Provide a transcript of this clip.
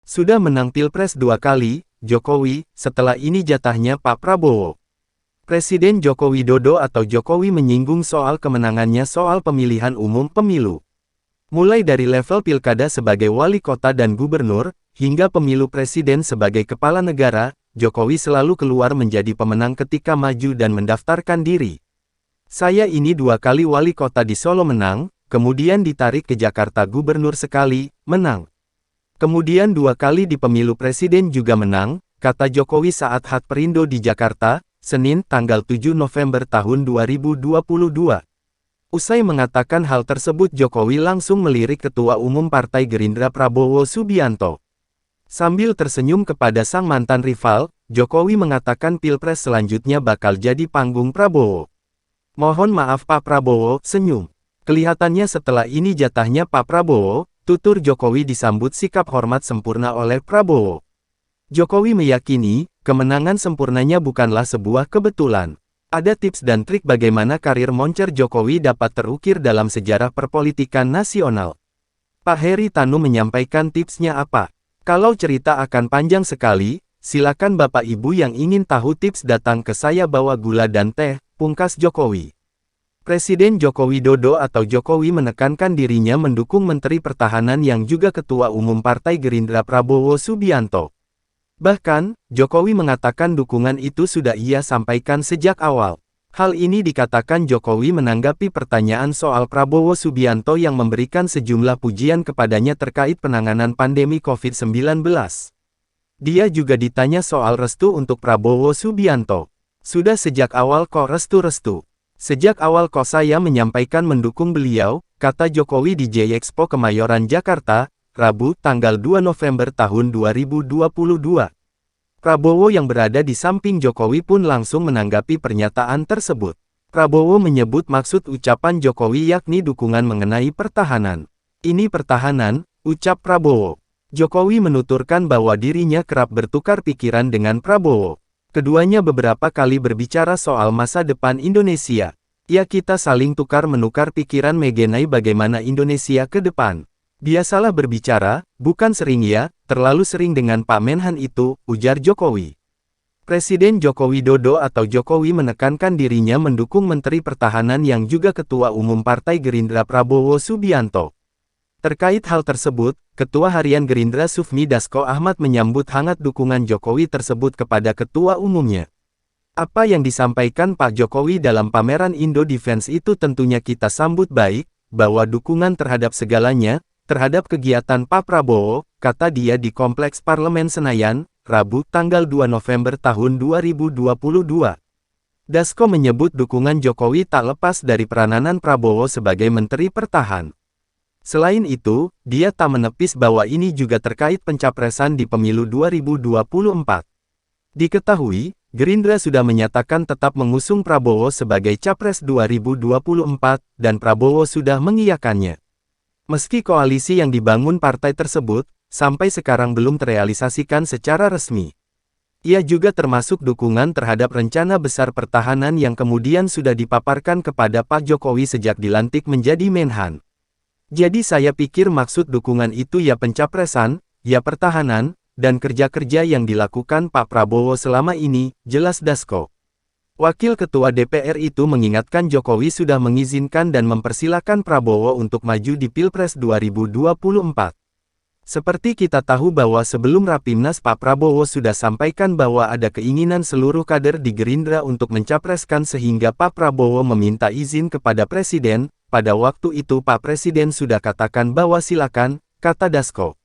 Sudah menang Pilpres 2 kali, Jokowi, setelah ini jatahnya Pak Prabowo. Presiden Joko Widodo atau Jokowi menyinggung soal kemenangannya soal pemilihan umum pemilu. Mulai dari level pilkada sebagai wali kota dan gubernur, hingga pemilu presiden sebagai kepala negara, Jokowi selalu keluar menjadi pemenang ketika maju dan mendaftarkan diri. Saya ini 2 kali wali kota di Solo menang, kemudian ditarik ke Jakarta gubernur sekali, menang. Kemudian 2 kali di pemilu presiden juga menang, kata Jokowi saat Hak Perindo di Jakarta, Senin tanggal 7 November tahun 2022. Usai mengatakan hal tersebut Jokowi langsung melirik Ketua Umum Partai Gerindra Prabowo Subianto. Sambil tersenyum kepada sang mantan rival, Jokowi mengatakan Pilpres selanjutnya bakal jadi panggung Prabowo. Mohon maaf Pak Prabowo, senyum. Kelihatannya setelah ini jatahnya Pak Prabowo, tutur Jokowi disambut sikap hormat sempurna oleh Prabowo. Jokowi meyakini, kemenangan sempurnanya bukanlah sebuah kebetulan. Ada tips dan trik bagaimana karir moncer Jokowi dapat terukir dalam sejarah perpolitikan nasional. Pak Heri Tanu menyampaikan tipsnya apa? Kalau cerita akan panjang sekali, silakan Bapak Ibu yang ingin tahu tips datang ke saya bawa gula dan teh, pungkas Jokowi. Presiden Joko Widodo atau Jokowi menekankan dirinya mendukung Menteri Pertahanan yang juga Ketua Umum Partai Gerindra Prabowo Subianto. Bahkan, Jokowi mengatakan dukungan itu sudah ia sampaikan sejak awal. Hal ini dikatakan Jokowi menanggapi pertanyaan soal Prabowo Subianto yang memberikan sejumlah pujian kepadanya terkait penanganan pandemi COVID-19. Dia juga ditanya soal restu untuk Prabowo Subianto. Sudah sejak awal kok restu-restu. Sejak awal kok saya menyampaikan mendukung beliau, kata Jokowi di J-Expo Kemayoran Jakarta, Rabu, tanggal 2 November tahun 2022. Prabowo yang berada di samping Jokowi pun langsung menanggapi pernyataan tersebut. Prabowo menyebut maksud ucapan Jokowi yakni dukungan mengenai pertahanan. Ini pertahanan, ucap Prabowo. Jokowi menuturkan bahwa dirinya kerap bertukar pikiran dengan Prabowo. Keduanya beberapa kali berbicara soal masa depan Indonesia. Ya kita saling tukar-menukar pikiran mengenai bagaimana Indonesia ke depan. Biasalah berbicara, bukan sering ya, terlalu sering dengan Pak Menhan itu, ujar Jokowi. Presiden Joko Widodo atau Jokowi menekankan dirinya mendukung Menteri Pertahanan yang juga Ketua Umum Partai Gerindra Prabowo Subianto. Terkait hal tersebut, Ketua Harian Gerindra Sufmi Dasko Ahmad menyambut hangat dukungan Jokowi tersebut kepada Ketua Umumnya. Apa yang disampaikan Pak Jokowi dalam pameran Indo Defense itu tentunya kita sambut baik, bahwa dukungan terhadap segalanya, terhadap kegiatan Pak Prabowo, kata dia di Kompleks Parlemen Senayan, Rabu tanggal 2 November tahun 2022. Dasko menyebut dukungan Jokowi tak lepas dari peranan Prabowo sebagai Menteri Pertahanan. Selain itu, dia tak menepis bahwa ini juga terkait pencapresan di pemilu 2024. Diketahui, Gerindra sudah menyatakan tetap mengusung Prabowo sebagai Capres 2024, dan Prabowo sudah mengiyakannya. Meski koalisi yang dibangun partai tersebut, sampai sekarang belum terrealisasikan secara resmi. Ia juga termasuk dukungan terhadap rencana besar pertahanan yang kemudian sudah dipaparkan kepada Pak Jokowi sejak dilantik menjadi Menhan. Jadi saya pikir maksud dukungan itu ya pencapresan, ya pertahanan, dan kerja-kerja yang dilakukan Pak Prabowo selama ini, jelas Dasko. Wakil Ketua DPR itu mengingatkan Jokowi sudah mengizinkan dan mempersilakan Prabowo untuk maju di Pilpres 2024. Seperti kita tahu bahwa sebelum Rapimnas Pak Prabowo sudah sampaikan bahwa ada keinginan seluruh kader di Gerindra untuk mencapreskan sehingga Pak Prabowo meminta izin kepada Presiden. Pada waktu itu Pak Presiden sudah katakan bahwa silakan, kata Dasko.